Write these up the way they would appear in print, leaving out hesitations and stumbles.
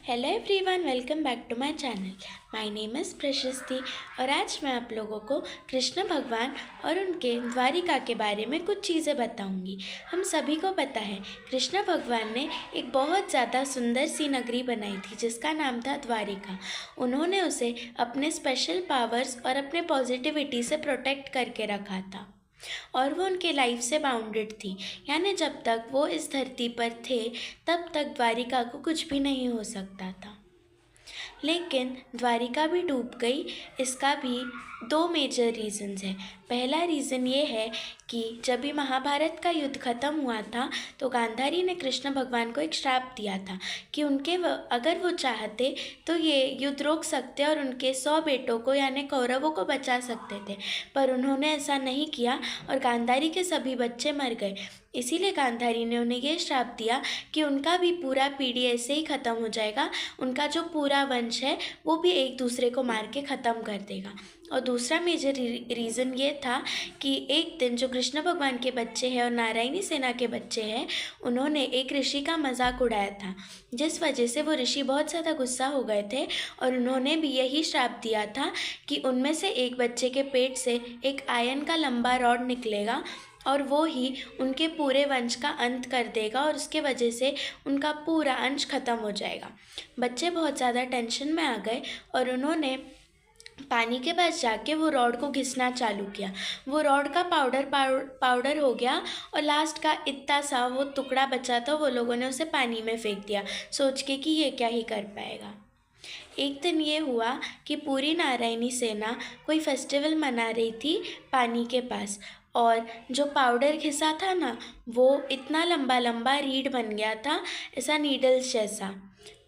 Hello everyone, welcome back to my channel. My name is Prashasti और आज मैं आप लोगों को कृष्ण भगवान और उनके द्वारिका के बारे में कुछ चीज़ें बताऊंगी। हम सभी को पता है कृष्ण भगवान ने एक बहुत ज़्यादा सुंदर सी नगरी बनाई थी जिसका नाम था द्वारिका। उन्होंने उसे अपने स्पेशल पावर्स और अपने पॉजिटिविटी से प्रोटेक्ट करके रखा था और वो उनके लाइफ से बाउंडेड थी, यानी जब तक वो इस धरती पर थे तब तक द्वारिका को कुछ भी नहीं हो सकता था। लेकिन द्वारिका भी डूब गई। इसका भी दो मेजर रीज़न्स हैं। पहला रीज़न ये है कि जब भी महाभारत का युद्ध ख़त्म हुआ था तो गांधारी ने कृष्ण भगवान को एक श्राप दिया था कि अगर वो चाहते तो ये युद्ध रोक सकते और उनके 100 बेटों को यानी कौरवों को बचा सकते थे, पर उन्होंने ऐसा नहीं किया और गांधारी के सभी बच्चे मर गए। इसीलिए गांधारी ने उन्हें ये श्राप दिया कि उनका भी पूरा पीढ़ी ऐसे ही ख़त्म हो जाएगा, उनका जो पूरा वंश है वो भी एक दूसरे को मार के ख़त्म कर देगा। और दूसरा मेजर रीज़न ये था कि एक दिन जो कृष्ण भगवान के बच्चे हैं और नारायणी सेना के बच्चे हैं, उन्होंने एक ऋषि का मजाक उड़ाया था, जिस वजह से वो ऋषि बहुत ज़्यादा गुस्सा हो गए थे और उन्होंने भी यही श्राप दिया था कि उनमें से एक बच्चे के पेट से एक आयन का लंबा रॉड निकलेगा और वो ही उनके पूरे वंश का अंत कर देगा और उसके वजह से उनका पूरा अंश ख़त्म हो जाएगा। बच्चे बहुत ज़्यादा टेंशन में आ गए और उन्होंने पानी के पास जाके वो रॉड को घिसना चालू किया। वो रॉड का पाउडर हो गया और लास्ट का इतना सा वो टुकड़ा बचा था, वो लोगों ने उसे पानी में फेंक दिया सोच के कि ये क्या ही कर पाएगा। एक दिन ये हुआ कि पूरी नारायणी सेना कोई फेस्टिवल मना रही थी पानी के पास, और जो पाउडर घिसा था ना वो इतना लंबा लंबा रीड बन गया था, ऐसा नीडल्स जैसा।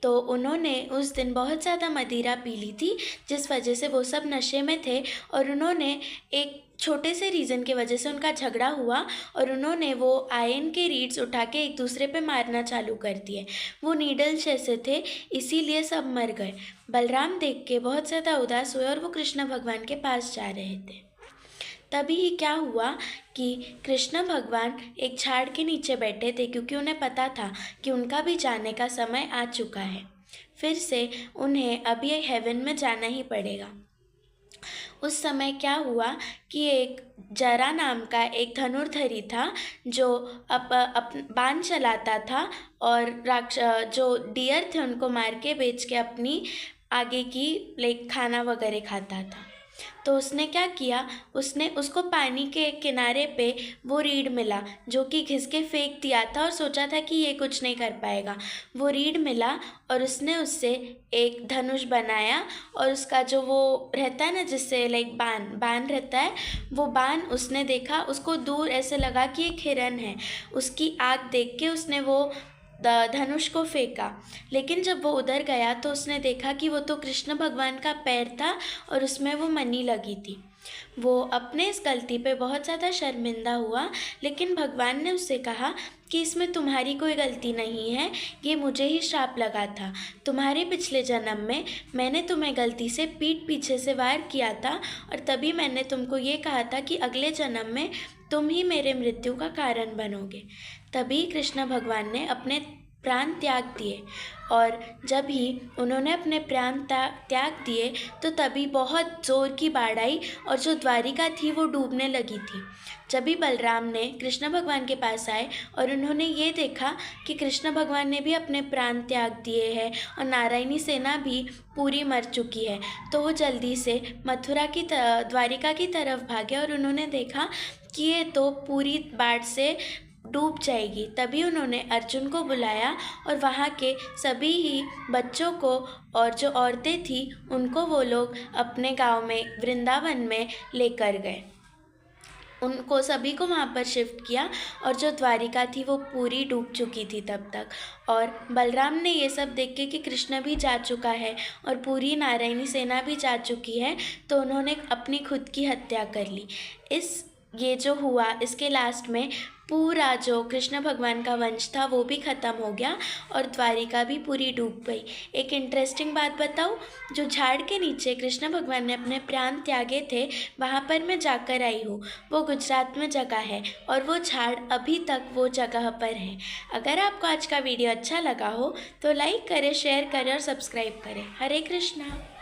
तो उन्होंने उस दिन बहुत ज़्यादा मदिरा पी ली थी जिस वजह से वो सब नशे में थे और उन्होंने एक छोटे से रीज़न की वजह से उनका झगड़ा हुआ और उन्होंने वो आयन के रीड्स उठा के एक दूसरे पे मारना चालू कर दिए। वो नीडल्स जैसे थे, इसीलिए सब मर गए। बलराम देख के बहुत ज़्यादा उदास हुए और वो कृष्ण भगवान के पास जा रहे थे। तभी क्या हुआ कि कृष्ण भगवान एक झाड़ के नीचे बैठे थे क्योंकि उन्हें पता था कि उनका भी जाने का समय आ चुका है। फिर से उन्हें अभी हेवन में जाना ही पड़ेगा। उस समय क्या हुआ कि एक जरा नाम का एक धनुर्धरी था जो बाण चलाता था और जो डियर थे उनको मार के बेच के अपनी आगे की खाना वगैरह खाता था। तो उसने क्या किया, उसने उसको पानी के किनारे पे वो रीढ़ मिला जो कि घिस के फेंक दिया था और सोचा था कि ये कुछ नहीं कर पाएगा। वो रीढ़ मिला और उसने उससे एक धनुष बनाया और उसका जो वो रहता है ना जिससे बाण रहता है, वो बाण उसने देखा, उसको दूर ऐसे लगा कि एक हिरन है। उसकी आँख देख के उसने वो धनुष को फेंका, लेकिन जब वो उधर गया तो उसने देखा कि वो तो कृष्ण भगवान का पैर था और उसमें वो मनी लगी थी। वो अपने इस गलती पे बहुत ज़्यादा शर्मिंदा हुआ, लेकिन भगवान ने उससे कहा कि इसमें तुम्हारी कोई गलती नहीं है, ये मुझे ही श्राप लगा था। तुम्हारे पिछले जन्म में मैंने तुम्हें गलती से पीठ पीछे से वार किया था और तभी मैंने तुमको ये कहा था कि अगले जन्म में तुम ही मेरे मृत्यु का कारण बनोगे। तभी कृष्ण भगवान ने अपने प्राण त्याग दिए और जब ही उन्होंने अपने प्राण त्याग दिए तो तभी बहुत ज़ोर की बाढ़ आई और जो द्वारिका थी वो डूबने लगी थी। जब भी बलराम ने कृष्ण भगवान के पास आए और उन्होंने ये देखा कि कृष्ण भगवान ने भी अपने प्राण त्याग दिए हैं और नारायणी सेना भी पूरी मर चुकी है, तो वो जल्दी से द्वारिका की तरफ भागे और उन्होंने देखा कि ये तो पूरी बाढ़ से डूब जाएगी। तभी उन्होंने अर्जुन को बुलाया और वहाँ के सभी ही बच्चों को और जो औरतें थी उनको वो लोग अपने गांव में वृंदावन में लेकर गए। उनको सभी को वहाँ पर शिफ्ट किया और जो द्वारिका थी वो पूरी डूब चुकी थी तब तक। और बलराम ने ये सब देख के कि कृष्ण भी जा चुका है और पूरी नारायणी सेना भी जा चुकी है, तो उन्होंने अपनी खुद की हत्या कर ली। ये जो हुआ इसके लास्ट में पूरा जो कृष्ण भगवान का वंश था वो भी ख़त्म हो गया और द्वारिका भी पूरी डूब गई। एक इंटरेस्टिंग बात बताऊँ, जो झाड़ के नीचे कृष्ण भगवान ने अपने प्राण त्यागे थे, वहाँ पर मैं जाकर आई हूँ। वो गुजरात में जगह है और वो झाड़ अभी तक वो जगह पर है। अगर आपको आज का वीडियो अच्छा लगा हो तो लाइक करें, शेयर करें और सब्सक्राइब करें। हरे कृष्णा।